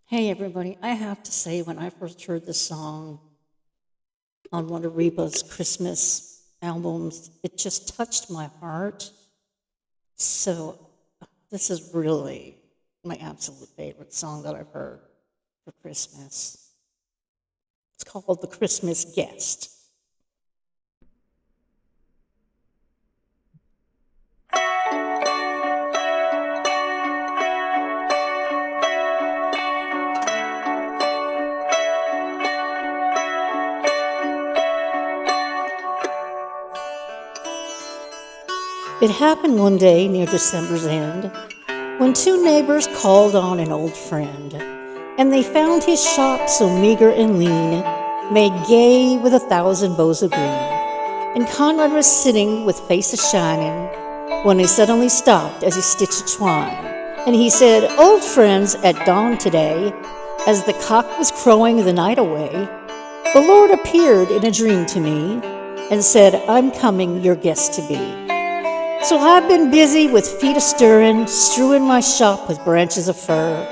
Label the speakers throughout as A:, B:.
A: Hey everybody, I have to say when I first heard this song on one of Reba's Christmas albums, it just touched my heart. So this is really my absolute favorite song that I've heard for Christmas. It's called The Christmas Guest. It happened one day near December's end when two neighbors called on an old friend, and they found his shop so meager and lean, made gay with 1,000 bows of green. And Conrad was sitting with faces shining when he suddenly stopped as he stitched a twine. And he said, "Old friends, at dawn today, as the cock was crowing the night away, the Lord appeared in a dream to me and said, 'I'm coming your guest to be.' So I've been busy with feet a-stirring, strewing my shop with branches of fir.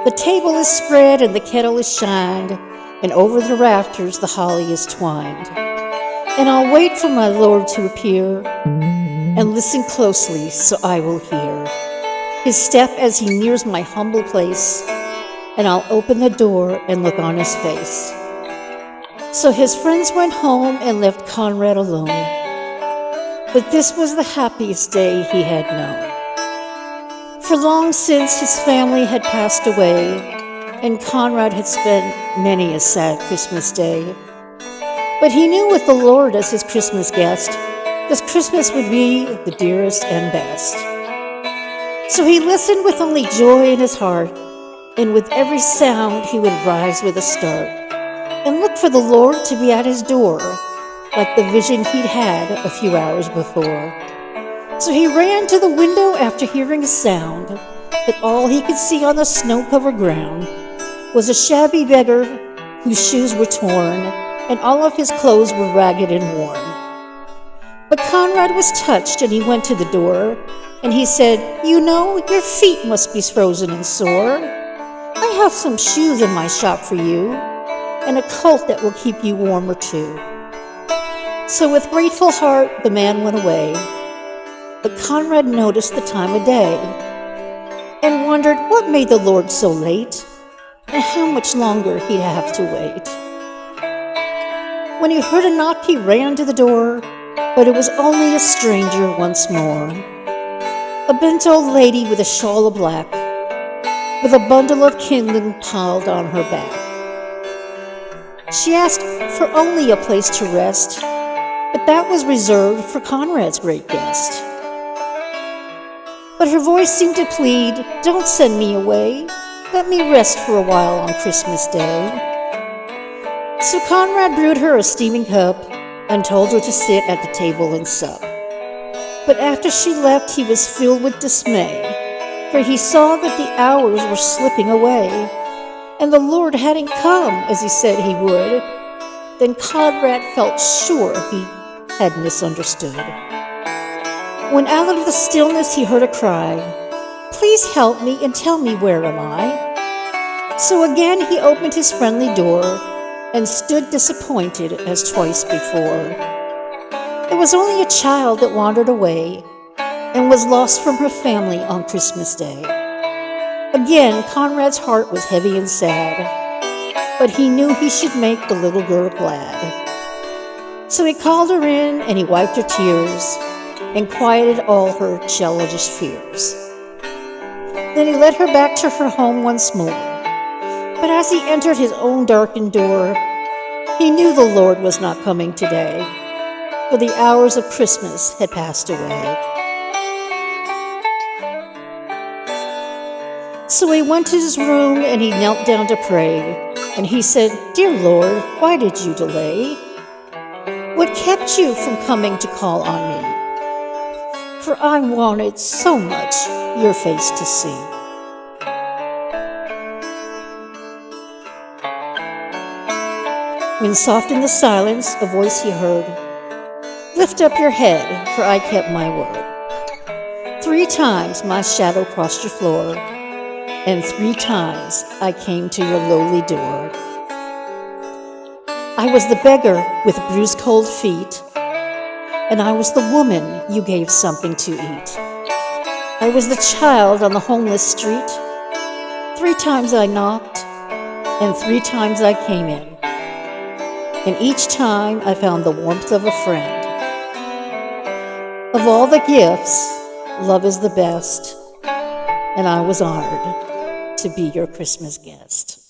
A: The table is spread and the kettle is shined, and over the rafters the holly is twined. And I'll wait for my Lord to appear, and listen closely so I will hear his step as he nears my humble place, and I'll open the door and look on his face." So his friends went home and left Conrad alone. But this was the happiest day he had known. For long since his family had passed away, and Conrad had spent many a sad Christmas day. But he knew with the Lord as his Christmas guest, this Christmas would be the dearest and best. So he listened with only joy in his heart, and with every sound he would rise with a start, and look for the Lord to be at his door, like the vision he'd had a few hours before. So he ran to the window after hearing a sound, but all he could see on the snow-covered ground was a shabby beggar whose shoes were torn, and all of his clothes were ragged and worn. But Conrad was touched, and he went to the door, and he said, "You know, your feet must be frozen and sore. I have some shoes in my shop for you, and a coat that will keep you warmer too." So with grateful heart the man went away, but Conrad noticed the time of day, and wondered what made the Lord so late, and how much longer he'd have to wait. When he heard a knock, he ran to the door, but it was only a stranger once more, a bent old lady with a shawl of black, with a bundle of kindling piled on her back. She asked for only a place to rest, but that was reserved for Conrad's great guest. But her voice seemed to plead, "Don't send me away. Let me rest for a while on Christmas Day." So Conrad brewed her a steaming cup and told her to sit at the table and sup. But after she left, he was filled with dismay, for he saw that the hours were slipping away, and the Lord hadn't come as he said he would. Then Conrad felt sure he had misunderstood. When out of the stillness he heard a cry, "Please help me and tell me where am I?" So again he opened his friendly door and stood disappointed as twice before. It was only a child that wandered away and was lost from her family on Christmas Day. Again Conrad's heart was heavy and sad, but he knew he should make the little girl glad. So he called her in, and he wiped her tears, and quieted all her childish fears. Then he led her back to her home once more. But as he entered his own darkened door, he knew the Lord was not coming today, for the hours of Christmas had passed away. So he went to his room, and he knelt down to pray, and he said, "Dear Lord, why did you delay? What kept you from coming to call on me? For I wanted so much your face to see." When soft in the silence a voice he heard, "Lift up your head, for I kept my word. 3 times my shadow crossed your floor, and 3 times I came to your lowly door. I was the beggar with bruised cold feet, and I was the woman you gave something to eat. I was the child on the homeless street. 3 times I knocked, and 3 times I came in. And each time I found the warmth of a friend. Of all the gifts, love is the best, and I was honored to be your Christmas guest.